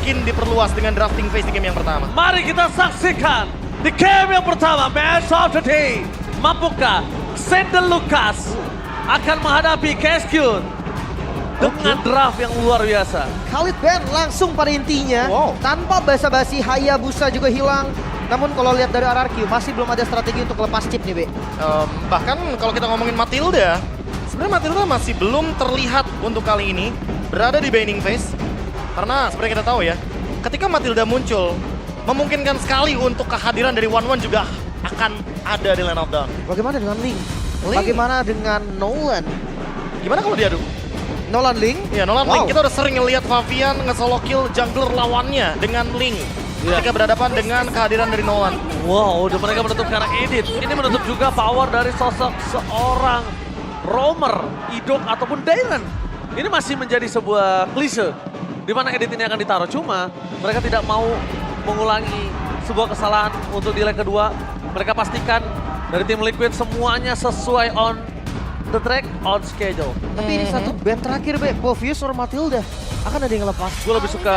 semakin diperluas dengan drafting phase di game yang pertama. Mari kita saksikan di game yang pertama, match of the day. Mampukah Sandal Lucas akan menghadapi KSQ dengan draft yang luar biasa? Khalid Ben langsung pada intinya, Wow. tanpa basa-basi. Hayabusa juga hilang. Namun kalau lihat dari RRQ masih belum ada strategi untuk lepas chip nih, Be. Bahkan kalau kita ngomongin Matilda, sebenarnya Matilda masih belum terlihat untuk kali ini berada di banning phase. Karena seperti kita tahu ya, ketika Matilda muncul, memungkinkan sekali untuk kehadiran dari One juga akan ada di line of down. Bagaimana dengan Ling? Ling? Bagaimana dengan Nolan? Gimana kalau diadu? Nolan Ling? Ya, Nolan Wow. Link. Kita udah sering ngelihat Favian nge-solo kill jungler lawannya dengan Link. Ketika berhadapan dengan kehadiran dari Nolan. Wow, udah mereka menutup karena edit. Ini menutup juga power dari sosok seorang roamer, idok ataupun Darren. Ini masih menjadi sebuah klise di mana edit ini akan ditaruh. Cuma mereka tidak mau mengulangi sebuah kesalahan untuk di leg kedua. Mereka pastikan dari tim Liquid semuanya sesuai on the track, on schedule. Tapi ini satu band terakhir, Be. Povius or Matilda? Akan ada yang lepas. Gue lebih suka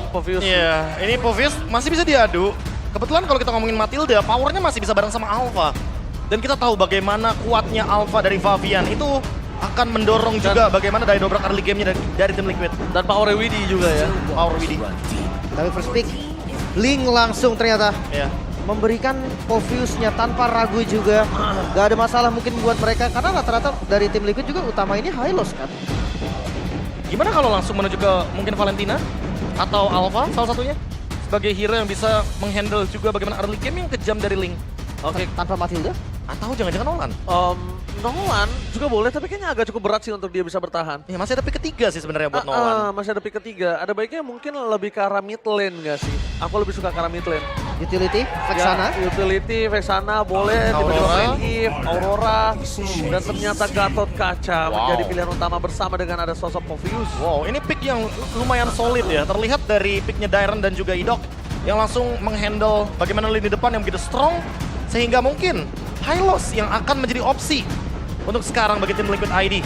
Povius. Iya, ini Povius masih bisa diadu. Kebetulan kalau kita ngomongin Matilda, powernya masih bisa bareng sama Alpha. Dan kita tahu bagaimana kuatnya Alpha dari Favian. Itu akan mendorong juga bagaimana daya dobrak early game-nya dari tim Liquid. Dan power Widdy juga ya. Power Widdy. Tapi first pick, Ling langsung ternyata Ya. memberikan Poviusnya tanpa ragu juga. Gak ada masalah mungkin buat mereka. Karena rata-rata dari tim Liquid juga utama ini Hylos kan. Gimana kalau langsung menuju ke mungkin Valentina? Atau Alpha salah satunya? Sebagai hero yang bisa menghandle juga bagaimana early game yang kejam dari Link. Oke, Tanpa Matilda? Atau jangan-jangan Nolan? Nolan juga boleh, tapi kayaknya agak cukup berat sih untuk dia bisa bertahan. Ya masih ada pick ketiga sih sebenarnya buat Nolan. Masih ada pick ketiga. Ada baiknya mungkin lebih ke arah mid lane gak sih? Aku lebih suka ke arah mid lane. Utility, Vexana. Ya, utility, Vexana boleh, tiba-tiba Aurora. main Eve, Aurora, dan ternyata Gatot Kaca menjadi pilihan utama bersama dengan ada sosok Povius. Wow, ini pick yang lumayan solid ya. Terlihat dari picknya Darren dan juga Idok yang langsung menghandle bagaimana lini depan yang begitu strong. Sehingga mungkin Hylos yang akan menjadi opsi untuk sekarang bagi tim Liquid ID.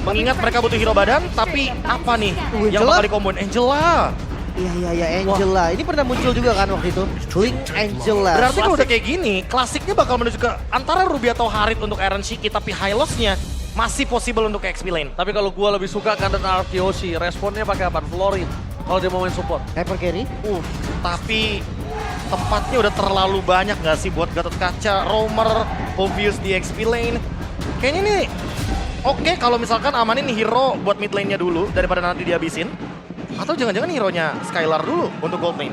Mengingat mereka butuh hero badan, tapi apa nih yang Angela? bakal dikomboin? Angela! Iya, Angela. Ini pernah muncul juga kan waktu itu. Link Angela. Berarti kalau udah kayak gini, klasiknya bakal menuju ke antara Ruby atau Harit untuk Aaron Shiki, tapi Hylosnya masih possible untuk ke XP lane. Tapi kalau gua lebih suka Kandan Arkeoshi, responnya pakai apa? Florin. Kalau dia mau main support. Hyper carry. Tapi tempatnya udah terlalu banyak gak sih buat Gatot Kaca, Roamer, Obvious di XP lane. Kayaknya nih oke kalau misalkan amanin hero buat mid lane-nya dulu daripada nanti dihabisin. Atau jangan-jangan hero-nya Skylar dulu untuk gold lane.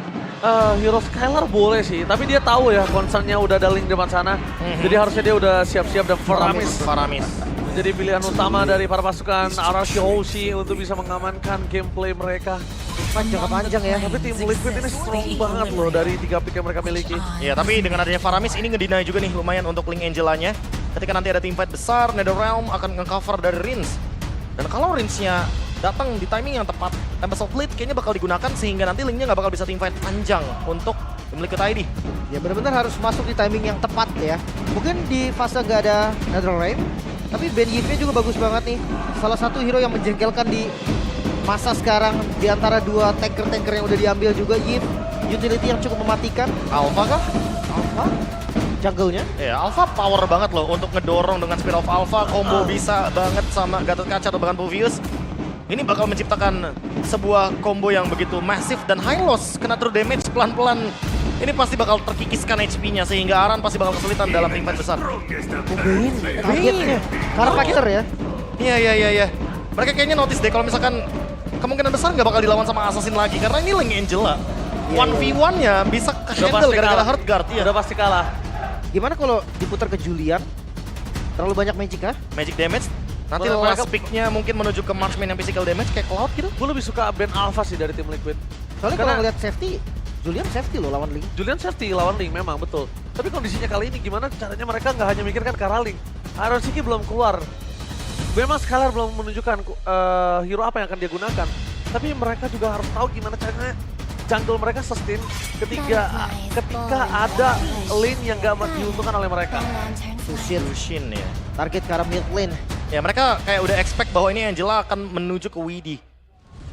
Hero Skylar boleh sih, tapi dia tahu ya concernnya udah ada Link depan sana. Jadi harusnya dia udah siap-siap dan Faramis. menjadi pilihan utama dari para pasukan Arkeoshi untuk bisa mengamankan gameplay mereka. Jangka panjang ya. Tapi tim Liquid ini strong banget loh dari 3 pick yang mereka miliki. Ya tapi dengan adanya Faramis ini ngedinai juga nih lumayan untuk Link Angelanya. Ketika nanti ada teamfight besar, NetherRealm akan nge-cover dari Rins. Dan kalau Rins-nya datang di timing yang tepat, Tempest of Blade kayaknya bakal digunakan sehingga nanti Link-nya nggak bakal bisa teamfight panjang untuk tim Liquid ID. Ya benar-benar harus masuk di timing yang tepat ya. Mungkin di fase gak ada NetherRealm, tapi Ben Yves-nya juga bagus banget nih. Salah satu hero yang menjengkelkan di masa sekarang di antara dua tanker-tanker yang udah diambil juga. Yves, utility yang cukup mematikan. Alpha kah? Alpha, jungle-nya. Ya, Alpha power banget loh untuk ngedorong dengan Spear of Alpha, combo bisa banget sama Gatot Kaca atau bahkan Povius. Ini bakal menciptakan sebuah combo yang begitu masif dan high loss, kena true damage pelan-pelan. Ini pasti bakal terkikiskan HP-nya sehingga Aran pasti bakal kesulitan dalam teamfight besar. Bein, targetnya. Karakter ya. Iya. Mereka kayaknya notice deh kalau misalkan kemungkinan besar nggak bakal dilawan sama Assassin lagi karena ini Link Angela. 1v1-nya bisa ke-handle gara-gara hard guard ya. Udah pasti kalah. Gimana kalau diputar ke Julian? Terlalu banyak magic kah? Magic damage. Nanti Mereka- last pick-nya mungkin menuju ke marksman yang physical damage kayak Cloud gitu. Gue lebih suka Ben Alpha sih dari tim Liquid. Soalnya Karena- kalau ngeliat safety, Julian safety loh lawan Link. Julian safety lawan Link memang betul. Tapi kondisinya kali ini gimana caranya mereka nggak hanya mikirkan ke arah Link. Iron Shiki belum keluar. Memang Skylar belum menunjukkan hero apa yang akan dia gunakan. Tapi mereka juga harus tahu gimana caranya jungle mereka sustain ketika ada lane yang gak diuntungkan oleh mereka. Lucian ya. Target ke arah mid lane. Ya mereka kayak udah expect bahwa ini Angela akan menuju ke Widdy.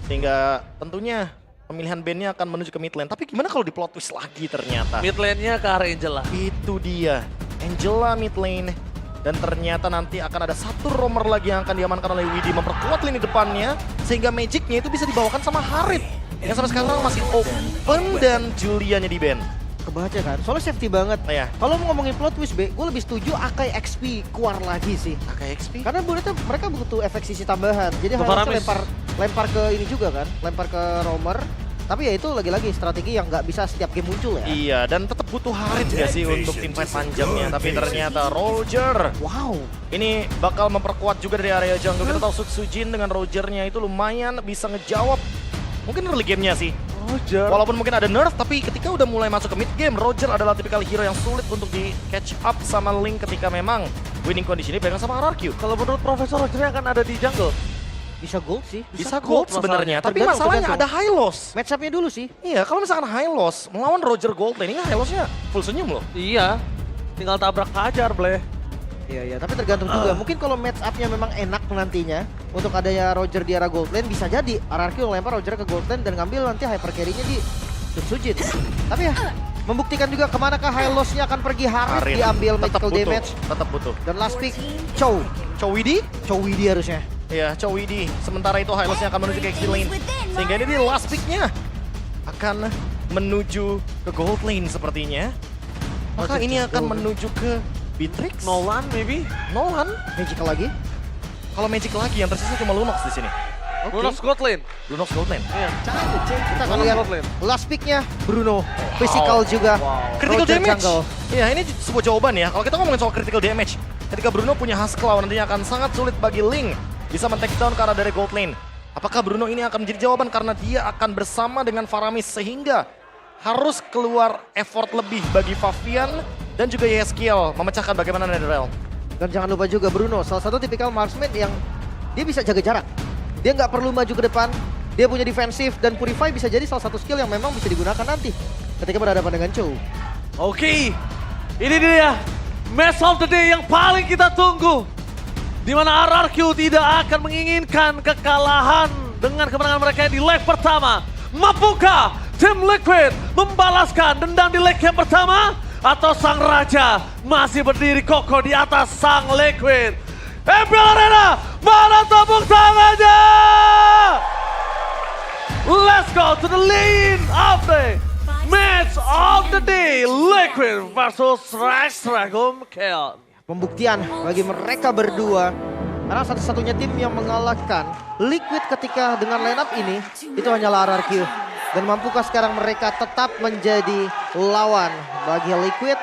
Sehingga tentunya pemilihan bandnya akan menuju ke mid lane. Tapi gimana kalau di plot twist lagi ternyata? Mid lane-nya ke arah Angela. Itu dia, Angela mid lane. Dan ternyata nanti akan ada satu roamer lagi yang akan diamankan oleh Widhi, memperkuat lini depannya. Sehingga magicnya itu bisa dibawakan sama Harit. Yang sampai sekarang masih open dan Julianya di ban. Kebaca kan, soalnya safety banget. Ya, Kalau mau ngomongin plot twist B, gue lebih setuju Akai XP keluar lagi sih. Akai XP. Karena bulletnya mereka butuh efek sisi tambahan. Jadi Ke harusnya Faramis. lempar ke ini juga kan, lempar ke roamer. Tapi ya itu lagi-lagi strategi yang nggak bisa setiap game muncul ya. Iya, dan tetap butuh Harit gak sih untuk teamfight panjangnya. Tapi ternyata Roger Wow. ini bakal memperkuat juga dari area jungle. Kita tahu Sutsujin dengan Rogernya itu lumayan bisa ngejawab. Mungkin early gamenya sih. Roger. Walaupun mungkin ada nerf, tapi ketika udah mulai masuk ke mid game, Roger adalah tipikal hero yang sulit untuk di catch up sama Link ketika memang winning condition-nya bareng sama RRQ. Kalau menurut Profesor Rogernya akan ada di jungle. Bisa gold sih. Bisa gold sebenarnya, tapi Tergantung, masalahnya ada tergantung. high loss. Match up-nya dulu sih. Iya, kalau misalkan high loss melawan Roger gold lane, ini high loss-nya full senyum loh. Iya. Tinggal tabrak hajar, Bleh. Iya, tapi tergantung juga. Mungkin kalau match up-nya memang enak nantinya untuk adanya Roger di arah gold lane bisa jadi RRQ lempar Roger ke gold lane dan ngambil nanti hyper carry-nya di Sutsujin. Tapi ya membuktikan juga kemanakah high loss-nya akan pergi Harit diambil tetap magical butuh, damage. tetap butuh. Dan last pick Chow. Chow Widhi? Harusnya. Iya, Chow Widhi. Sementara itu high loss-nya akan menuju ke XP lane. Sehingga ini di last pick-nya akan menuju ke gold lane sepertinya. Maka ini akan menuju ke Beatrix? Nolan maybe? Nolan? Magical lagi. Kalau Magic lagi yang tersisa cuma Lunox di sini. Oke. Lunox Scotland. Lunox gold lane. Iya. Kita akan Lunox lihat Scotland. last pick-nya Bruno. Physical juga. Critical Roger damage. jungle. Iya, ini sebuah jawaban ya. Kalau kita ngomongin soal critical damage, ketika Bruno punya Husklow nantinya akan sangat sulit bagi Link bisa men-take down ke arah dari gold lane. Apakah Bruno ini akan menjadi jawaban karena dia akan bersama dengan Faramis sehingga harus keluar effort lebih bagi Favian dan juga Yeskiel memecahkan bagaimana Netherrealm. Dan jangan lupa juga Bruno, salah satu tipikal marksman yang dia bisa jaga jarak. Dia nggak perlu maju ke depan, dia punya defensif dan Purify bisa jadi salah satu skill yang memang bisa digunakan nanti ketika berhadapan dengan Chow. Oke, ini dia match of the day yang paling kita tunggu. Di mana RRQ tidak akan menginginkan kekalahan dengan kemenangan mereka di leg pertama. Mampukah tim Liquid membalaskan dendam di leg yang pertama? Atau sang raja masih berdiri kokoh di atas sang Liquid? MPL Arena, mana tepuk tangannya? Let's go to the lane of the match of the day. Liquid versus Rex Dragon Chaos. Pembuktian bagi mereka berdua karena satu-satunya tim yang mengalahkan Liquid ketika dengan lineup ini itu hanyalah RRQ. Dan mampukah sekarang mereka tetap menjadi lawan bagi Liquid?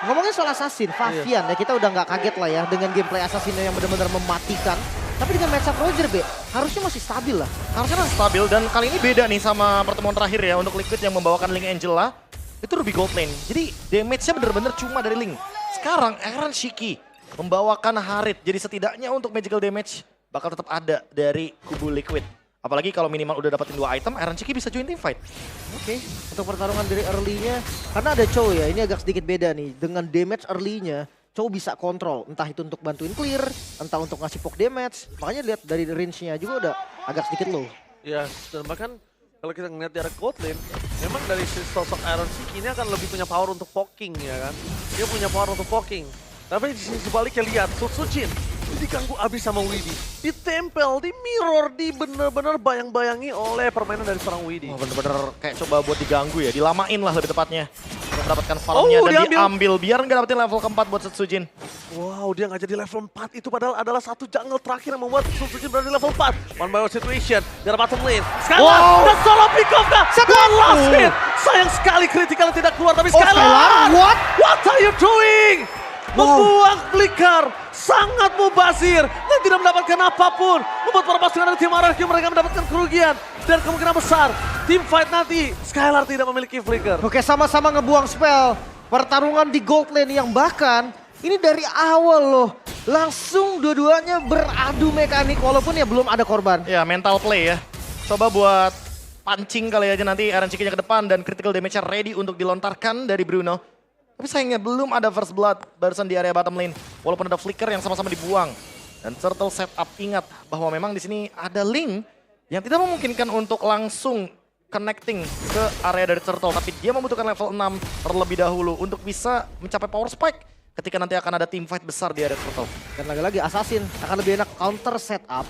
Ngomongin soal Assassin, Favian ya kita udah nggak kaget lah ya dengan gameplay Assassin yang benar-benar mematikan. Tapi dengan matchup Roger B, harusnya masih stabil lah. Harusnya masih stabil dan kali ini beda nih sama pertemuan terakhir ya untuk Liquid yang membawakan Link Angela. Itu Ruby gold lane. Jadi damage-nya benar-benar cuma dari Link. Sekarang Aaron Shiki membawakan Harit. Jadi setidaknya untuk magical damage bakal tetap ada dari kubu Liquid. Apalagi kalau minimal udah dapetin 2 item, Aaron Shiki bisa join team fight. Oke, untuk pertarungan dari early-nya, karena ada Chow ya, ini agak sedikit beda nih. Dengan damage early-nya, Chow bisa kontrol. Entah itu untuk bantuin clear, entah untuk ngasih poke damage. Makanya lihat dari range-nya juga udah agak sedikit low. Ya, dan bahkan kalau kita ngeliat di arah gold lane, memang dari si sosok Aaron Shiki ini akan lebih punya power untuk poking ya kan. Dia punya power untuk poking. Tapi di sisi sebaliknya lihat, Sutsujin diganggu abis sama Widhi. Ditempel, di mirror, di bener-bener bayang-bayangi oleh permainan dari seorang Widhi. Oh, bener-bener kayak coba buat diganggu ya, dilamain lah lebih tepatnya. Untuk mendapatkan farmnya dan diambil biar nggak dapetin level keempat buat Sutsujin. Wow, dia nggak jadi level 4 itu padahal adalah satu jungle terakhir yang membuat Sutsujin berada di level 4. One by one situation, dari bottom lane. Skylar, dan solo pick off kah? One last hit. Sayang sekali kritikal tidak keluar, tapi Skylar, what are you doing? Membuang flicker, sangat mubazir, dan tidak mendapatkan apapun. Membuat para pasukan dari tim RRQ mereka mendapatkan kerugian. Dan kemungkinan besar, tim fight nanti, Skylar tidak memiliki flicker. Oke, sama-sama ngebuang spell. Pertarungan di gold lane yang bahkan ini dari awal loh. Langsung dua-duanya beradu mekanik walaupun ya belum ada korban. Ya, mental play ya. Coba buat pancing kali aja nanti Aaron Shiki-nya ke depan dan critical damage-nya ready untuk dilontarkan dari Bruno. Tapi sayangnya belum ada first blood barusan di area bottom lane. Walaupun ada flicker yang sama-sama dibuang. Dan Turtle setup ingat bahwa memang di sini ada Link yang tidak memungkinkan untuk langsung connecting ke area dari Turtle. Tapi dia membutuhkan level 6 terlebih dahulu untuk bisa mencapai power spike ketika nanti akan ada team fight besar di area Turtle. Dan lagi-lagi Assassin akan lebih enak counter setup.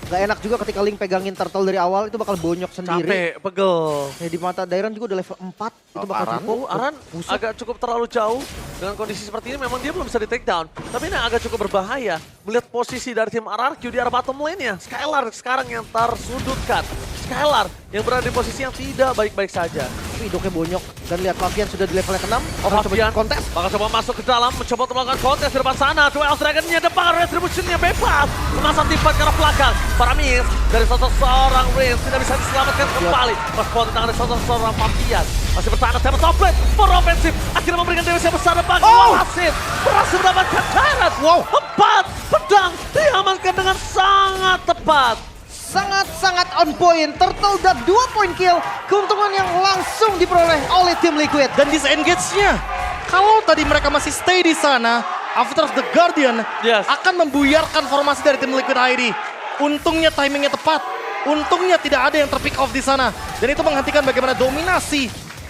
Gak enak juga ketika Link pegangin Turtle dari awal, itu bakal bonyok sendiri. Capek, pegel. Ya, di mata Dairon juga udah level 4, itu bakal Aran? cukup. Aran agak cukup terlalu jauh dengan kondisi seperti ini. Memang dia belum bisa di take down. Tapi ini agak cukup berbahaya melihat posisi dari tim RRQ di arah bottom lane-nya. Skylar sekarang yang tersudutkan. Skylar yang berada di posisi yang tidak baik-baik saja. Tapi hidupnya bonyok. Dan lihat Fabian sudah di level yang ke-6. Fabian kontes. bakal coba masuk ke dalam, mencoba untuk melakukan kontes di depan sana. 12 Dragon-nya depan, Retribution-nya bebas. Memasang tim fight ke arah belakang. Para miss dari sosok seorang Reigns tidak bisa diselamatkan kembali. Pas di tangan dari sosok seorang Fabian. Masih bertahan, Thames Offblade, for offensive. Akhirnya memberikan damage yang besar depan. Wasit berhasil mendapatkan Tyrant. Wow. 4 pedang diamankan dengan sangat tepat. Sangat-sangat on point. Turtle udah 2 point kill. Keuntungan yang langsung diperoleh oleh tim Liquid. Dan disengage-nya, kalau tadi mereka masih stay di sana, after the Guardian Yes. akan membuyarkan formasi dari tim Liquid ID. Untungnya timingnya tepat. Untungnya tidak ada yang terpick off di sana. Dan itu menghentikan bagaimana dominasi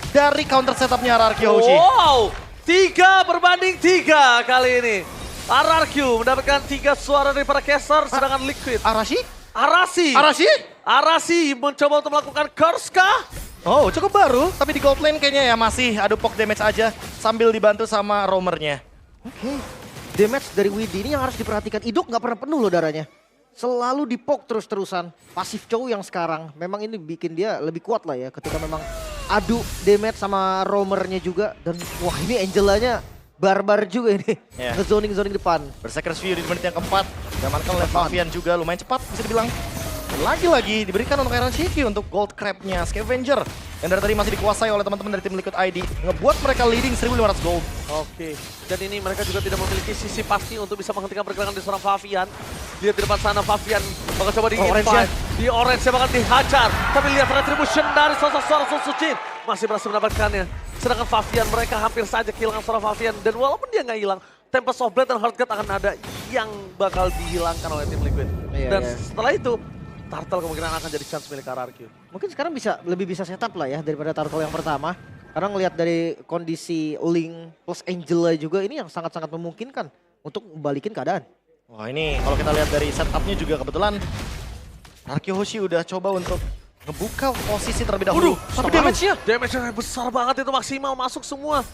dari counter setupnya RRQ Hoshi. Wow, 3-3 kali ini. RRQ mendapatkan 3 suara dari para caster, sedangkan Liquid. Arashi? Arasi mencoba untuk melakukan curse kah? Oh, cukup baru. Tapi di gold lane kayaknya ya masih adu poke damage aja sambil dibantu sama roamernya. Oke. Damage dari Widdy ini yang harus diperhatikan. Idok nggak pernah penuh loh darahnya. Selalu dipok terus-terusan. Pasif Chow yang sekarang. Memang ini bikin dia lebih kuat lah ya. Ketika memang adu damage sama roamernya juga. Dan wah ini Angelanya barbar juga ini. Yeah. Nge-zoning depan. Berserker's View di menit yang keempat. Diamankan oleh Fabian juga lumayan cepat bisa dibilang. Dan lagi-lagi diberikan untuk Iron Shiki untuk gold crab-nya Scavenger. Yang dari tadi masih dikuasai oleh teman-teman dari tim Liquid ID. Ngebuat mereka leading 1.500 gold. Oke, dan ini mereka juga tidak memiliki sisi pasti untuk bisa menghentikan pergerakan di seorang Fabian. Lihat di depan sana Fabian bakal coba di orange-nya. Di orange bakal dihajar. Tapi lihat Retribution dari sosok seorang Sun Sucin masih berhasil mendapatkannya. Sedangkan Fabian mereka hampir saja kehilangan seorang Fabian. Dan walaupun dia nggak hilang, Tempest of Blade dan Heartguard akan ada yang bakal dihilangkan oleh tim Liquid. Iya, Dan iya. setelah itu, Turtle kemungkinan akan jadi chance milik RRQ. Mungkin sekarang lebih bisa setup lah ya daripada Turtle yang pertama. Karena ngelihat dari kondisi Link plus Angela juga ini yang sangat-sangat memungkinkan untuk balikin keadaan. Wah ini kalau kita lihat dari setupnya juga kebetulan RRQ Hoshi udah coba untuk ngebuka posisi terlebih dahulu. Tapi damage-nya Damage-nya besar banget itu, maksimal masuk semua.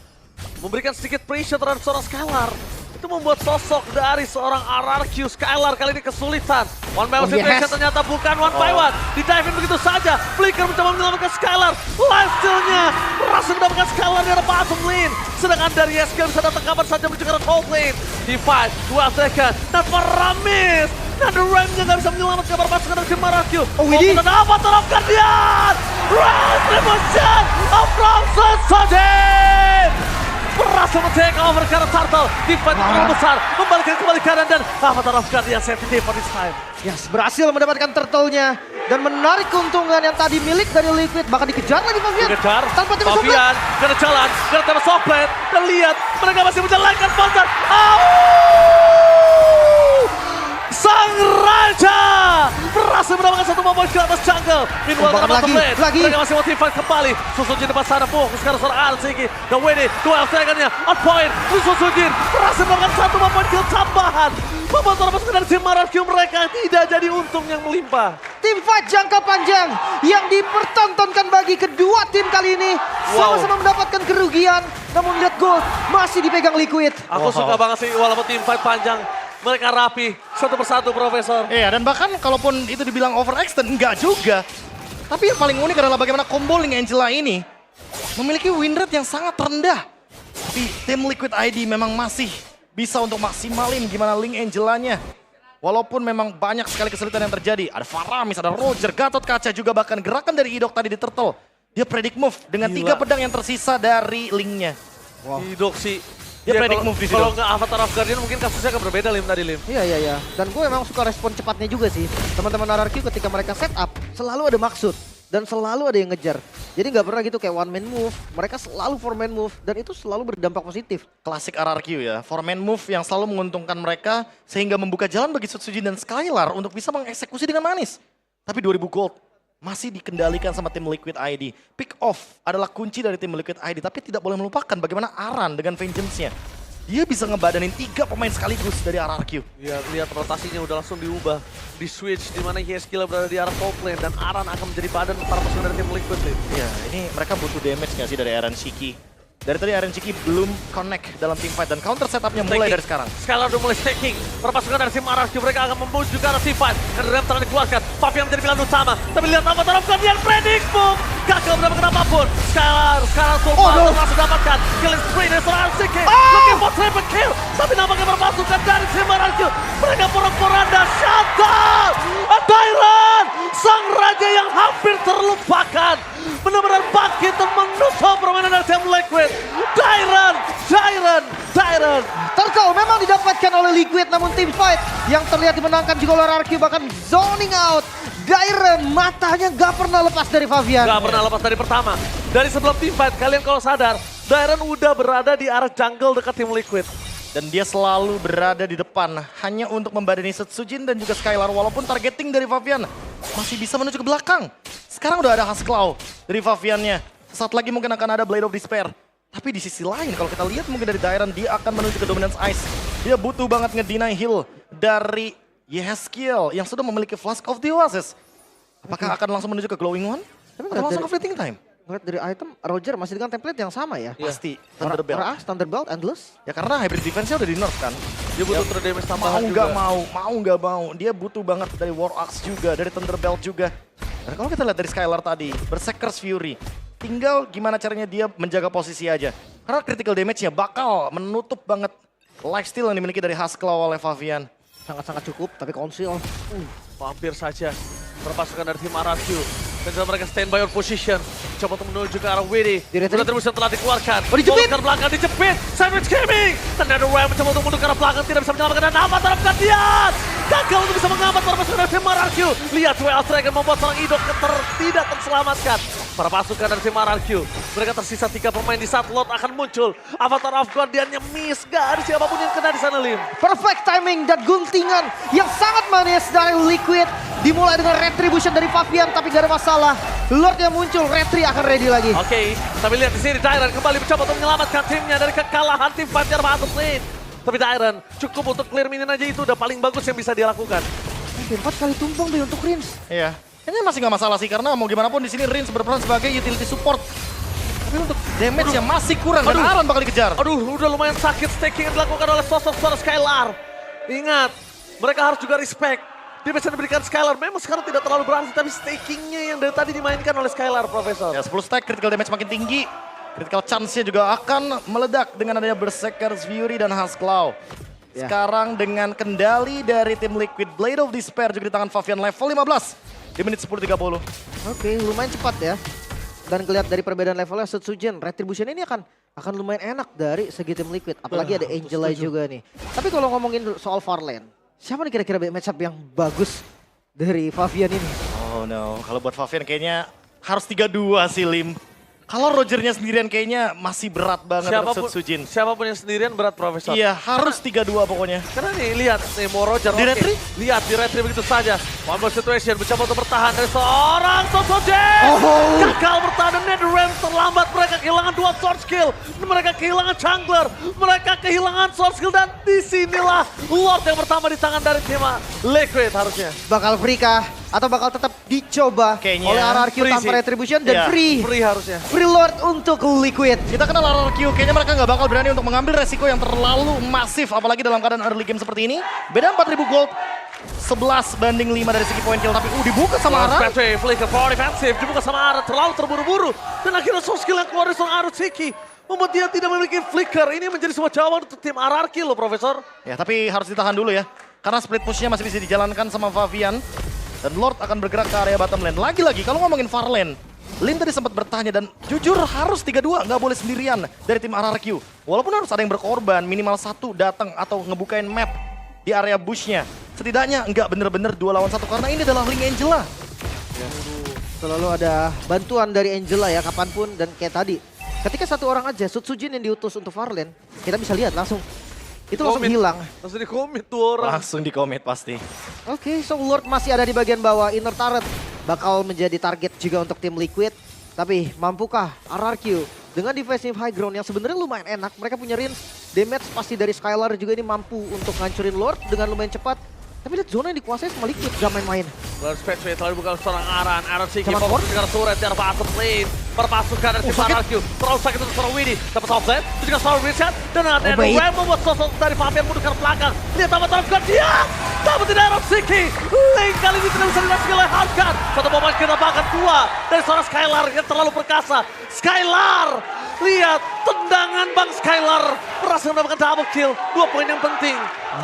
Memberikan sedikit pressure terhadap seorang Skylar. Itu membuat sosok dari seorang RRQ Skylar kali ini kesulitan. One by one situation ternyata bukan one by one. Di dive in begitu saja. Flicker mencoba menyelamatkan Skylar. Lifesteal-nya berhasil mendapatkan Skylar dari bottom lane. Sedangkan dari SK bisa datang kapan saja menuju ke top lane. Di fight, 12 second. Dan Paramis. Ada Ram-nya nggak bisa menyelamatkan pasukan dari tim RRQ. Oh, Widdy. Dan apa terhadap Guardian? Retribution of Ramses Sodin. Berhasil men-take over karena Turtle. Di fight yang besar. Membalikan kembali kanan dan Avatar of Guardian sensitive for this time. Yes, berhasil mendapatkan Turtle-nya. Dan menarik keuntungan yang tadi milik dari Liquid. Bahkan dikejar lagi Fabian. Dikejar, Tanpa tim Fabian kena jalan, kena Tempest of Blade. Dan lihat, mereka masih menjalankan Bonzar. Sang Raja berhasil mendapatkan satu momen ke atas jungle. Meanwhile, Bahkan bottom lane, lagi. mereka masih motivat kembali. Susujin depan sana, fokus sekarang seorang Arsiki. Dan Winnie, 12 dragonnya on point. Susujin berhasil mendapatkan satu momen kill tambahan. Membuat para pasukan dari tim RRQ mereka tidak jadi untung yang melimpah. Tim fight jangka panjang yang dipertontonkan bagi kedua tim kali ini. Sama-sama mendapatkan kerugian. Namun lihat gol masih dipegang Liquid. Aku suka banget sih walaupun tim fight panjang. Mereka rapi, satu persatu Profesor. Iya, dan bahkan kalaupun itu dibilang overextend, enggak juga. Tapi yang paling unik adalah bagaimana combo Link Angela ini memiliki win rate yang sangat rendah. Tapi tim Liquid ID memang masih bisa untuk maksimalin gimana Link Angelanya. Walaupun memang banyak sekali kesulitan yang terjadi. Ada Faramis, ada Roger, Gatot Kaca juga bahkan gerakan dari Idok tadi di Turtle. Dia predict move dengan 3 pedang yang tersisa dari Linknya. Idok sih. Dia predict move di situ. Kalau nggak Avatar of Guardian mungkin kasusnya akan berbeda Lim tadi Lim. Iya. Dan gue emang suka respon cepatnya juga sih. Teman-teman RRQ ketika mereka setup selalu ada maksud. Dan selalu ada yang ngejar. Jadi nggak pernah gitu kayak one man move. Mereka selalu four man move. Dan itu selalu berdampak positif. Klasik RRQ ya, four-man move yang selalu menguntungkan mereka sehingga membuka jalan bagi Sutsujin dan Skylar untuk bisa mengeksekusi dengan manis. Tapi 2000 gold masih dikendalikan sama tim Liquid ID. Pick off adalah kunci dari tim Liquid ID, tapi tidak boleh melupakan bagaimana Aran dengan Vengeance-nya. Dia bisa ngebadanin 3 pemain sekaligus dari RRQ. Ya, lihat rotasinya udah langsung diubah. Di switch, di mana Yeskiel berada di arah top lane. Dan Aran akan menjadi badan para pasukan dari tim Liquid. Ya, ini mereka butuh damage nggak sih dari Aaron Shiki? Dari tadi Aaron Shiki belum connect dalam team fight dan counter setupnya mulai dari sekarang. Skylar udah mulai staking. Para pasukan dari tim RRQ mereka akan memuju ke arah team fight. Dan Rem telah dikeluarkan. Fabian menjadi pilihan utama. Tapi lihat apa tarafkan yang prediksi boom. Gagal mendapatkan apapun. Skylar sekarang Sultan langsung dapatkan. Killing spree dari seorang Shiki. Looking for triple kill. Tapi nampaknya para pasukan dari tim RRQ. Mereka porak-poranda. Shutdown. Tyron. Sang raja yang hampir terlupakan. Benar-benar bangkit dan menusuk permainan dari tim Liquid. Tyron. Terkau memang didapatkan oleh Liquid, namun tim fight yang terlihat dimenangkan juga oleh RRQ, bahkan zoning out. Dairen matanya gak pernah lepas dari Fabian. Gak pernah lepas dari pertama. Dari sebelum team fight, kalian kalau sadar, Dairen udah berada di arah jungle dekat tim Liquid. Dan dia selalu berada di depan hanya untuk membadani Setsujin dan juga Skylar. Walaupun targeting dari Fabian masih bisa menuju ke belakang. Sekarang udah ada Hasklaw dari Fabiannya. Sesaat lagi mungkin akan ada Blade of Despair. Tapi di sisi lain kalau kita lihat mungkin dari Dairen dia akan menuju ke Dominance Ice. Dia butuh banget ngedeny heal dari Yeskiel yang sudah memiliki Flask of the Oasis. Apakah akan langsung menuju ke Glowing One? Atau langsung ke Fleeting Time? Ngeliat dari item, Roger masih dengan template yang sama ya. Pasti Thunderbelt. Thunderbelt, Endless. Ya karena hybrid defense-nya udah di nerf kan. Dia butuh true damage tambahan Mau nggak mau. Dia butuh banget dari War Axe juga, dari Thunderbelt juga. Dan kalau kita lihat dari Skylar tadi, Berserker's Fury. Tinggal gimana caranya dia menjaga posisi aja. Karena critical damage-nya bakal menutup banget lifesteal yang dimiliki dari Hasklaw oleh Fabian. Sangat-sangat cukup, tapi Council. Hampir saja perpasukan dari tim RRQ. Dan setelah mereka standby on position. Coba untuk menuju ke arah Widi. Retribution telah dikeluarkan. Dijepit. Ke belakang, dijepit. Sandwich gaming. Dan ada Ram mencoba untuk mundur ke arah belakang. Tidak bisa menyelamatkan dan apa terapkan dia. Gagal untuk bisa mengamat para pasukan dari tim RRQ. Lihat WL Dragon membuat seorang Idok tidak terselamatkan. Para pasukan dari tim RRQ. Mereka tersisa 3 pemain di saat Lord akan muncul. Avatar of Guardian-nya miss. Gak ada siapapun yang kena di sana, Lim. Perfect timing dan guntingan yang sangat manis dari Liquid. Dimulai dengan Retribution dari Fabian, tapi gak ada masalah. Lord yang muncul, Retri akan ready lagi. Oke, tapi lihat di sini Dairen kembali mencoba untuk menyelamatkan timnya dari kekalahan tim Fajar Bahatus Lane. Tapi Dairen cukup untuk clear minion aja itu udah paling bagus yang bisa dia lakukan. 4 kali tumpang deh untuk Rins. Iya. Kayaknya masih nggak masalah sih karena mau gimana pun di sini Rins berperan sebagai utility support. Tapi untuk damage yang masih kurang dan Aran bakal dikejar. Aduh, udah lumayan sakit staking yang dilakukan oleh sosok suara Skylar. Ingat, mereka harus juga respect. Dia bisa diberikan Skylar, memang sekarang tidak terlalu berhasil, tapi stakingnya yang dari tadi dimainkan oleh Skylar, Profesor. Ya 10 stack, critical damage makin tinggi. Critical chance-nya juga akan meledak dengan adanya Berserker's Fury dan Hasklaw. Ya. Sekarang dengan kendali dari tim Liquid, Blade of Despair juga di tangan Fabian level 15 di menit 10.30. Oke, lumayan cepat ya. Dan kelihatan dari perbedaan levelnya Setsujin, Retribution ini akan lumayan enak dari segi tim Liquid. Apalagi ada Angela juga nih. Tapi kalau ngomongin soal Farlane, siapa nih kira-kira matchup yang bagus dari Fabian ini? Oh no, kalau buat Fabian kayaknya harus 3-2 sih Lim. Kalau Rogernya sendirian kayaknya masih berat banget untuk Setsujin. Siapapun yang sendirian berat, Profesor. Iya, harus 3-2 pokoknya. Karena nih, lihat nih mau Roger. Di retri? Lihat di retri begitu saja. One more situation, mencoba untuk bertahan dari seorang Setsujin. Gagal bertahan dan NetherRealm terlambat. Mereka kehilangan 2 sword skill. Mereka kehilangan jungler. Mereka kehilangan sword skill dan disinilah Lord yang pertama di tangan dari tim Liquid harusnya. Bakal free kah? Atau bakal tetap dicoba Kayaknya oleh RRQ free tanpa sih. Retribution dan Iya, free. Free harusnya. Free Lord untuk Liquid. Kita kenal RRQ, kayaknya mereka nggak bakal berani untuk mengambil resiko yang terlalu masif. Apalagi dalam keadaan early game seperti ini. Beda 4.000 gold, 11-5 dari segi point kill. Tapi dibuka sama Aran. Patrick, flicker for defensive, dibuka sama Aran, terlalu terburu-buru. Dan akhirnya soft skill yang keluar dari seorang Arutsiki membuat dia tidak memiliki flicker. Ini menjadi sebuah jawaban untuk tim RRQ loh, Profesor. Ya tapi harus ditahan dulu ya. Karena split push-nya masih bisa dijalankan sama Fabian. Dan Lord akan bergerak ke area bottom lane. Lagi-lagi kalau ngomongin far lane, Lim tadi sempat bertanya dan jujur harus 3-2, nggak boleh sendirian dari tim RRQ. Walaupun harus ada yang berkorban, minimal 1 datang atau ngebukain map di area bush-nya. Setidaknya nggak bener-bener 2 lawan 1 karena ini adalah Link Angela. Selalu ada bantuan dari Angela ya kapanpun dan kayak tadi. Ketika 1 orang aja Setsujin yang diutus untuk Farlane, kita bisa lihat langsung. Itu langsung Commit. hilang. Langsung di-commit 2 orang. Langsung di commit pasti. Oke, so Lord masih ada di bagian bawah, inner turret bakal menjadi target juga untuk tim Liquid. Tapi mampukah RRQ dengan defensive high ground yang sebenarnya lumayan enak. Mereka punya range, damage pasti dari Skylar juga ini mampu untuk ngancurin Lord dengan lumayan cepat. Tapi lihat zona yang dikuasai sama Liquid, gak main-main. Lord Spectre telah dibuka seorang Aaron Siki Sama fokus Ford. dengan turret yang bottom lane. Perpasukan dari tim sakit. RRQ. Terlalu sakit untuk seorang Winnie. Dapat offset, itu juga seorang Richard. Dan ada baik. Ram membuat sosok dari Fabian mundur ke belakang. Lihat tambah terapkan dia. Tapi tidak Aaron Siki. Lane kali ini tidak bisa dilakukan oleh Harkan. Satu momen ketembakan dua dari seorang Skylar yang terlalu perkasa. Skylar! Lihat, tendangan Bang Skylar berhasil mendapatkan double kill. 2 poin yang penting.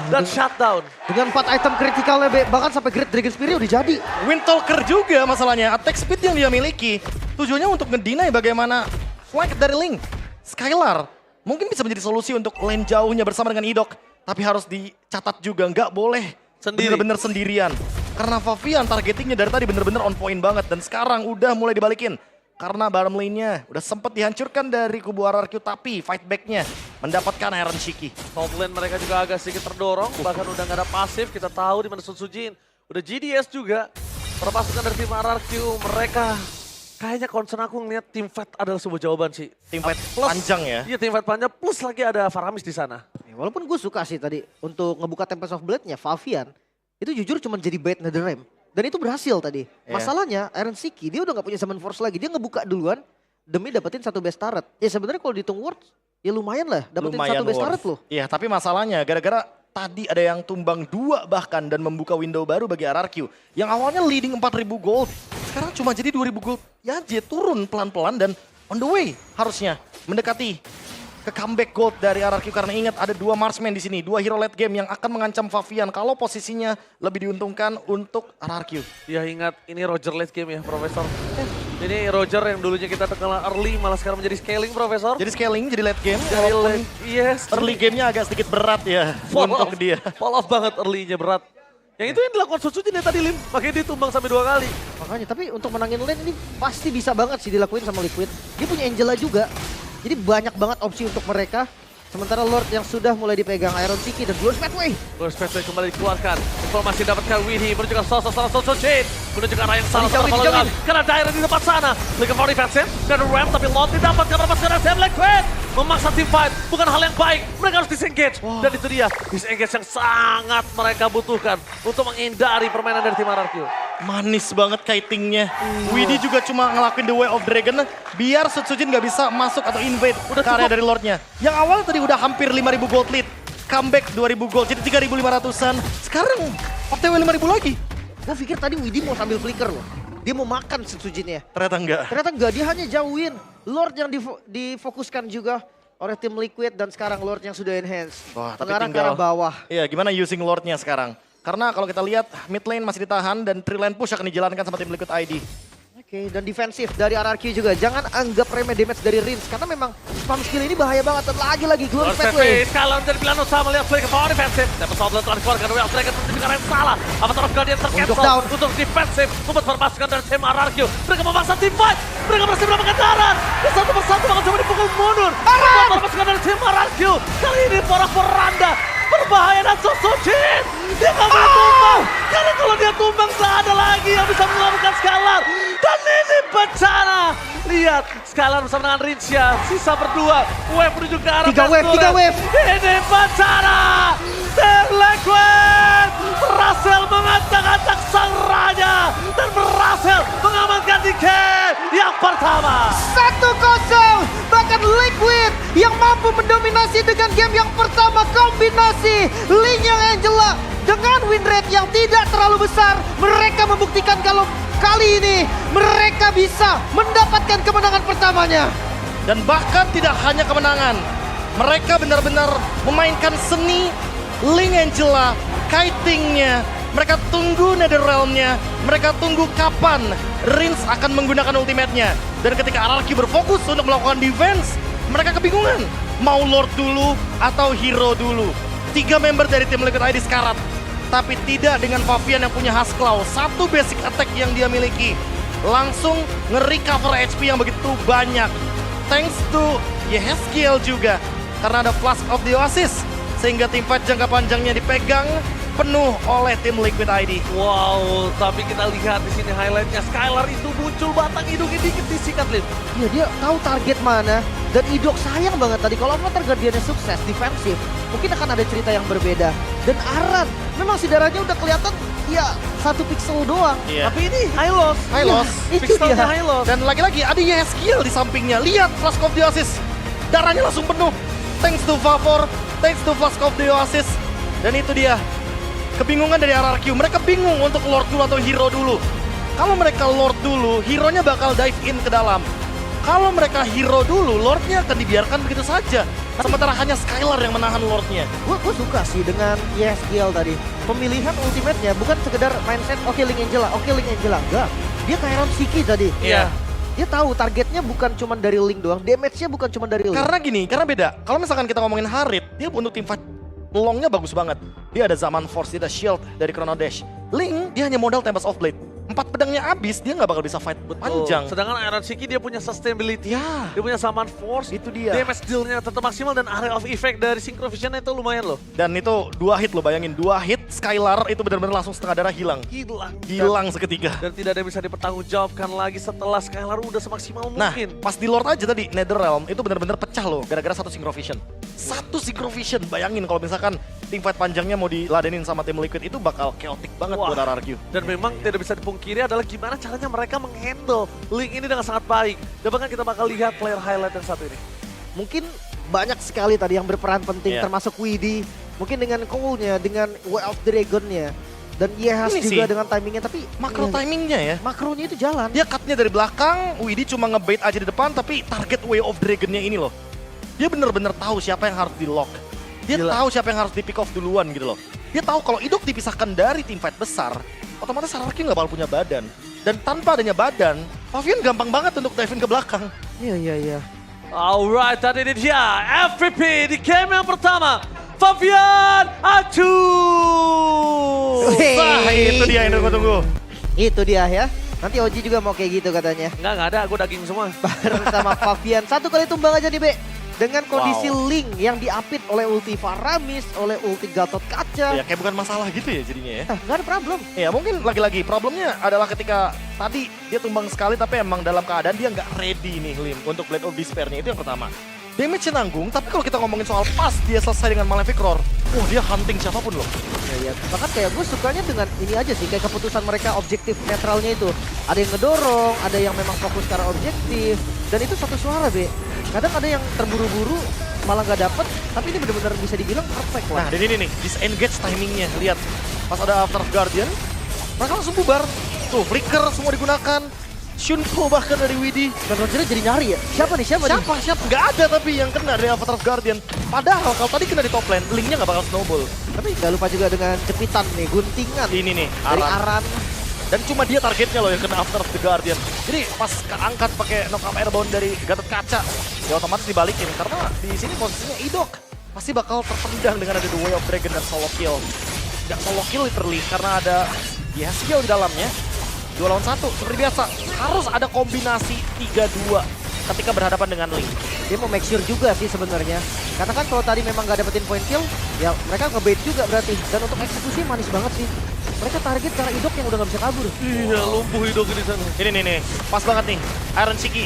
Dan shutdown. Dengan 4 item kritikalnya, bahkan sampai Great Dragon Spear udah jadi. Windtalker juga masalahnya, attack speed yang dia miliki. Tujuannya untuk ngedinai bagaimana flank dari Link. Skylar mungkin bisa menjadi solusi untuk lane jauhnya bersama dengan Idok. Tapi harus dicatat juga, nggak boleh Sendiri. bener-bener sendirian. Karena Favian targetingnya dari tadi bener-bener on point banget. Dan sekarang udah mulai dibalikin. Karena bottom lane-nya udah sempat dihancurkan dari kubu RRQ. Tapi fight back-nya mendapatkan Aaron Shiki. Top lane mereka juga agak sedikit terdorong, bahkan udah nggak ada pasif. Kita tahu di mana Sun Sujin. Udah GDS juga. Perpasukan dari tim RRQ, mereka kayaknya concern aku ngeliat tim fight adalah sebuah jawaban sih. Tim fight Plus- panjang ya. Iya, tim fight panjang plus lagi ada Faramis di sana. Walaupun gue suka sih tadi untuk ngebuka Tempest of Blade-nya, Favian itu jujur cuma jadi bait Netherrealm. Dan itu berhasil tadi. Iya. Masalahnya Iron Siki dia udah gak punya Summon Force lagi. Dia ngebuka duluan demi dapetin satu best turret. Ya sebenarnya kalau dihitung worth ya lumayan lah dapetin satu best turret loh. Iya, tapi masalahnya gara-gara tadi ada yang tumbang 2 bahkan dan membuka window baru bagi RRQ. Yang awalnya leading 4.000 gold, sekarang cuma jadi 2.000 gold. Ya dia turun pelan-pelan dan on the way harusnya mendekati ke comeback gold dari RRQ. Karena ingat ada 2 marksman di sini, 2 hero late game yang akan mengancam Favian kalau posisinya lebih diuntungkan untuk RRQ. Ya ingat, ini Roger late game ya, Profesor. Ini Roger yang dulunya kita kenal early, malah sekarang menjadi scaling, Profesor. Jadi scaling, jadi late game, Jadi walaupun yes. early gamenya agak sedikit berat ya untuk dia. Fall off banget early-nya berat. Yang itu yang dilakukan Suzuki dia tadi, Lim. Makanya dia tumbang sampai 2 kali. Makanya tapi untuk menangin lane ini pasti bisa banget sih dilakuin sama Liquid. Dia punya Angela juga. Jadi banyak banget opsi untuk mereka. Sementara Lord yang sudah mulai dipegang Iron Siki dan Blue Pathway. Lord Spectre kembali dikeluarkan. Informasi dapatkan Winnie menuju ke sosok Sojin. Menuju ke arah yang salah. Dijauhin. Karena Dairen di depan sana. Liga for defensive. Dan Ram tapi Lord didapatkan lepaskan dari Sam Liquid. Memaksa team fight. Bukan hal yang baik. Mereka harus disengage. Dan itu dia. Disengage yang sangat mereka butuhkan. Untuk menghindari permainan dari tim RRQ. Manis banget kitingnya. Widhi juga cuma ngelakuin the way of dragon biar Sutsujin gak bisa masuk atau invade Udah ke area cukup. dari Lordnya. Yang awal tadi udah hampir 5.000 gold lead. Comeback 2.000 gold jadi 3.500an. Sekarang OTW 5.000 lagi. Gue pikir tadi Widhi mau sambil flicker loh. Dia mau makan Sujinnya. Ternyata enggak. Ternyata enggak, dia hanya jauhin. Lord yang difokuskan juga oleh tim Liquid dan sekarang Lord yang sudah enhance. Wah, tapi Mengarah ke tinggal- arah bawah. Iya, gimana using Lordnya sekarang? Karena kalau kita lihat mid lane masih ditahan dan 3 lane push akan dijalankan sama tim Liquid ID. Oke, dan defensif dari RRQ juga. Jangan anggap remeh damage dari Rins karena memang spam skill ini bahaya banget. Dan lagi Glory Lord Pathway. Spectre sekalian menjadi pilihan utama lihat play ke power defensive. Dapat Soblin telah dikeluarkan Real Dragon menuju ke arah yang salah. Avatar of Guardian tercancel Untuk down. untuk defensif. Membuat perpasukan dari tim RRQ. Mereka memaksa team fight. Mereka berhasil mendapatkan darat. Dan satu persatu bakal coba dipukul mundur. Membuat perpasukan dari tim RRQ. Kali ini para Poranda berbahaya dan Sojin. Dia nggak boleh tumbang. Karena kalau dia tumbang tak ada lagi yang bisa menyelamatkan Skylar. Dan ini bencana. Lihat, Skylar bersama dengan Rincia. Sisa berdua. Wave menuju ke arah 3 wave, Best 3 Turret. wave. Ini bencana. Tim Liquid berhasil mengacak-acak sang raja. Dan berhasil mengamankan DK yang pertama. 1-0. Bahkan Liquid yang mampu mendominasi dengan game yang pertama. Kombinasi Lin yang Angela dengan win rate yang tidak terlalu besar. Mereka membuktikan kalau kali ini mereka bisa mendapatkan kemenangan pertamanya. Dan bahkan tidak hanya kemenangan, mereka benar-benar memainkan seni Ling Angela, kitingnya. Mereka tunggu Netherrealm-nya, mereka tunggu kapan Rins akan menggunakan ultimate-nya. Dan ketika RRQ berfokus untuk melakukan defense, mereka kebingungan. Mau Lord dulu atau Hero dulu. 3 member dari tim Liquid ID sekarat. Tapi tidak dengan Favian yang punya Husklaw. Satu basic attack yang dia miliki. Langsung nge-recover HP yang begitu banyak. Thanks to Yehezkiel juga. Karena ada Flask of the Oasis. Sehingga tim fight jangka panjangnya dipegang penuh oleh tim Liquid ID. Wow, tapi kita lihat di sini highlightnya Skylar itu muncul batang hidungnya dikit disikat, Lim. Iya, dia tahu target mana. Dan Idok sayang banget tadi kalau Avatar Guardiannya sukses defensif, mungkin akan ada cerita yang berbeda. Dan Aran, memang si darahnya udah kelihatan ya 1 pixel doang. Iya. Tapi ini high loss. High loss. Itu Pixelnya dia. high loss. Dan lagi-lagi ada Yeskiel di sampingnya. Lihat Flask of the Oasis. Darahnya langsung penuh. Thanks to Favor, thanks to Flask of the Oasis. Dan itu dia. Kebingungan dari RRQ. Mereka bingung untuk Lord dulu atau Hero dulu. Kalau mereka Lord dulu, Hero-nya bakal dive in ke dalam. Kalau mereka Hero dulu, Lord-nya akan dibiarkan begitu saja. Sementara hanya Skylar yang menahan Lord-nya. Gue suka sih dengan YSGL tadi. Pemilihan ultimate-nya bukan sekedar mindset oke Link Angela, enggak. Dia kayak Iron Siki tadi. Iya. Dia tahu targetnya bukan cuma dari Link doang, damage-nya bukan cuma dari Link. Karena gini, karena beda. Kalau misalkan kita ngomongin Harit, dia untuk tim fight long-nya bagus banget. Dia ada Zaman Force, dia ada Shield dari Chrono Dash. Link, dia hanya modal Tempest of Blade. 4 pedangnya habis, dia nggak bakal bisa fight buat panjang. Sedangkan Iron Siki dia punya sustainability. Ya. Dia punya Summon Force. Itu dia. Damage deal-nya tetap maksimal dan area of effect dari Synchro Vision itu lumayan loh. Dan itu 2 hit lo bayangin, 2 hit Skylar itu benar-benar langsung setengah darah hilang. Hilang seketika. Dan tidak ada yang bisa dipertanggungjawabkan lagi setelah Skylar udah semaksimal Nah, mungkin. pas di Lord aja tadi, Netherrealm itu benar-benar pecah loh gara-gara 1 Synchro Vision. 1 Synchro Vision, bayangin kalau misalkan tim fight panjangnya mau diladenin sama tim Liquid itu bakal chaotic banget Wah. buat RRQ. Dan memang tidak bisa dipungkiri adalah gimana caranya mereka menghandle Link ini dengan sangat baik. Dan bahkan kita bakal lihat player highlight yang satu ini. Mungkin banyak sekali tadi yang berperan penting, Iya. termasuk Widdy. Mungkin dengan Cole-nya, dengan Way of Dragon-nya. Dan Yehas Ini juga sih, dengan timingnya, tapi Makro iya, timingnya ya. makronya itu jalan. Dia cutnya dari belakang, Widdy cuma ngebait aja di depan, tapi target Way of Dragon-nya ini loh. Dia bener-bener tahu siapa yang harus di lock. Dia Gila. tahu siapa yang harus di pick off duluan gitu loh. Dia tahu kalau Idok dipisahkan dari tim fight besar, otomatis RRQ nggak bakal punya badan. Dan tanpa adanya badan, Pavian gampang banget untuk dive in ke belakang. Iya. Alright, tadi dia FVP di game yang pertama. Fabian Acu. Nah, itu dia yang tunggu-tunggu. Itu dia ya. Nanti Oji juga mau kayak gitu katanya. Enggak ada, gue daging semua. Bareng sama Fabian. 1 kali tumbang aja nih, Be. Dengan kondisi Wow. Link yang diapit oleh ulti Faramis, oleh ulti Gatot Kaca. Ya kayak bukan masalah gitu ya jadinya ya. Nggak ada problem. Ya mungkin lagi-lagi problemnya adalah ketika tadi dia tumbang sekali tapi emang dalam keadaan dia nggak ready nih Lim untuk Blade of Despair-nya, itu yang pertama. Damage-nya nanggung, tapi kalau kita ngomongin soal pas dia selesai dengan Malefic Roar, dia hunting siapapun loh. Ya. Bahkan kayak gue sukanya dengan ini aja sih, kayak keputusan mereka objektif netralnya itu. Ada yang ngedorong, ada yang memang fokus secara objektif, dan itu satu suara, Be. Kadang ada yang terburu-buru malah nggak dapet, tapi ini benar-benar bisa dibilang perfect lah. Nah, dan ini nih, disengage timingnya, lihat. Pas ada After Guardian, mereka langsung bubar. Tuh, flicker semua digunakan. Shunpo bahkan dari Widdy. Dan Roger jadi nyari ya. Siapa nih? Siapa? Nggak ada tapi yang kena dari Avatar Guardian. Padahal kalau tadi kena di top lane, Linknya nggak bakal snowball. Tapi nggak lupa juga dengan jepitan nih, guntingan Ini nih, dari Aran. Aran. Dan cuma dia targetnya loh yang kena After the Guardian. Jadi pas keangkat pakai knockout airbound dari Gatot Kaca, ya otomatis dibalikin. Karena di sini posisinya Idok pasti bakal terpendang dengan ada The Way of Dragon dan solo kill. Nggak solo kill literally karena ada Yeskiel di dalamnya. 2 lawan 1 seperti biasa. Harus ada kombinasi 3-2 ketika berhadapan dengan Link. Dia mau make sure juga sih sebenarnya. Karena kan kalau tadi memang nggak dapetin point kill, ya mereka ngebait juga berarti. Dan untuk eksekusi manis banget sih. Mereka target karena Idok yang udah nggak bisa kabur. Iya, lumpuh hidup di sana. Ini nih, pas banget nih. Iron Shiki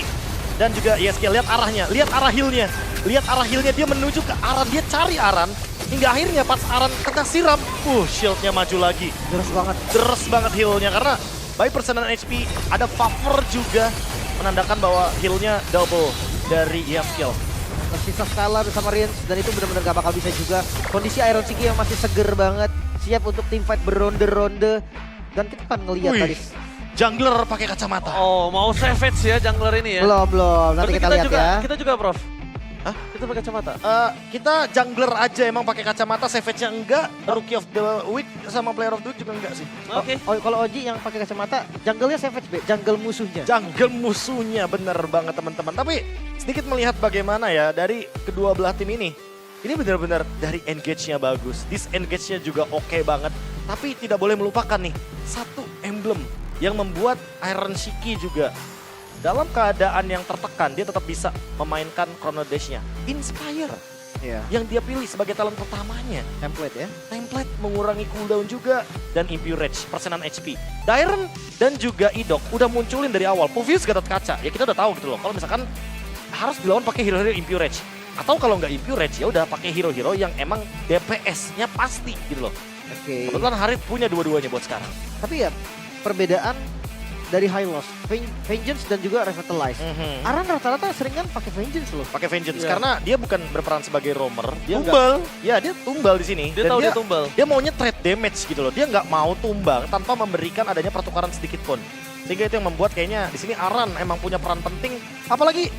dan juga Yeskiel, lihat arahnya, lihat arah heal-nya. Lihat arah heal-nya, dia menuju ke Aran, dia cari Aran. Hingga akhirnya pas Aran kena siram, shield-nya maju lagi. Deres banget heal-nya karena by persenan HP ada favor juga menandakan bahwa heal-nya double dari Yeskiel. Tersisa Skylar sama Rins dan itu benar-benar gak bakal bisa juga. Kondisi Iron Siki yang masih seger banget, siap untuk tim fight beronde-ronde. Dan kita kan ngelihat Wih, tadi. jungler pakai kacamata. Oh, mau savage ya jungler ini ya. Belum. Nanti Berarti kita lihat juga, ya. Kita juga, Prof. Hah? Kita pakai kacamata. Kita jungler aja emang pakai kacamata, savage-nya enggak, rookie of the week sama player of the week juga enggak sih. Oke. Oh, kalau Oji yang pakai kacamata, jungle-nya savage, Be. Jungle musuhnya. Jungle musuhnya, bener banget teman-teman. Tapi sedikit melihat bagaimana ya dari kedua belah tim ini. Ini benar-benar dari engage-nya bagus, disengage-nya juga oke banget. Tapi tidak boleh melupakan nih, satu emblem yang membuat Iron Shiki juga dalam keadaan yang tertekan, dia tetap bisa memainkan Chrono Dash-nya. Inspire. Iya. yang dia pilih sebagai talent pertamanya. Template ya. Template mengurangi cooldown juga dan Impure Rage, persenan HP. Dairen dan juga Idok udah munculin dari awal. Puvius Gatot Kaca, ya kita udah tahu gitu loh. Kalau misalkan harus dilawan pakai hero-hero Impure Rage. Atau kalau nggak Impure Rage ya udah pakai hero-hero yang emang DPS-nya pasti gitu loh. Oke. Kebetulan Harit punya dua-duanya buat sekarang. Tapi ya perbedaan dari Hylos, Vengeance dan juga Revitalize. Aran rata-rata sering kan pakai Vengeance loh. Pakai Vengeance Iya. karena dia bukan berperan sebagai roamer, dia Tumbal. dia tumbal di sini. Dia Dan tahu dia tumbal. Dia maunya trade damage gitu loh. Dia nggak mau tumbang tanpa memberikan adanya pertukaran sedikit pun. Sehingga itu yang membuat kayaknya di sini Aran emang punya peran penting. Apalagi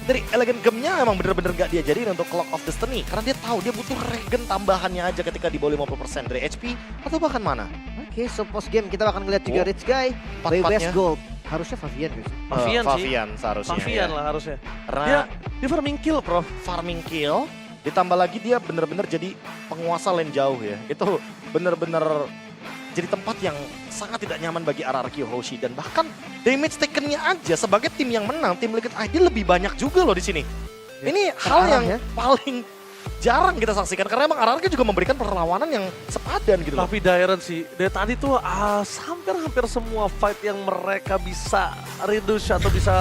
dari Elegant Gem-nya emang bener-bener gak diajarin untuk Clock of Destiny. Karena dia tahu dia butuh regen tambahannya aja ketika di bawah 50% dari HP atau bahkan mana. Oke, so post game kita akan ngeliat juga Oh. Rich Guy, by Empat-empatnya. West Gold. Harusnya Favian guys. Favian sih. Favian seharusnya. Favian ya. lah harusnya. Karena Dia farming kill, Prof. farming kill, ditambah lagi dia bener-bener jadi penguasa lane jauh ya. Itu bener-bener jadi tempat yang sangat tidak nyaman bagi RRQ Hoshi. Dan bahkan damage taken-nya aja sebagai tim yang menang, tim Liquid ID lebih banyak juga loh di sini. Ya, Ini hal terarah yang ya. paling jarang kita saksikan karena emang RRQ juga memberikan perlawanan yang sepadan gitu loh. Tapi Dairen sih, dari tadi tuh hampir semua fight yang mereka bisa reduce atau bisa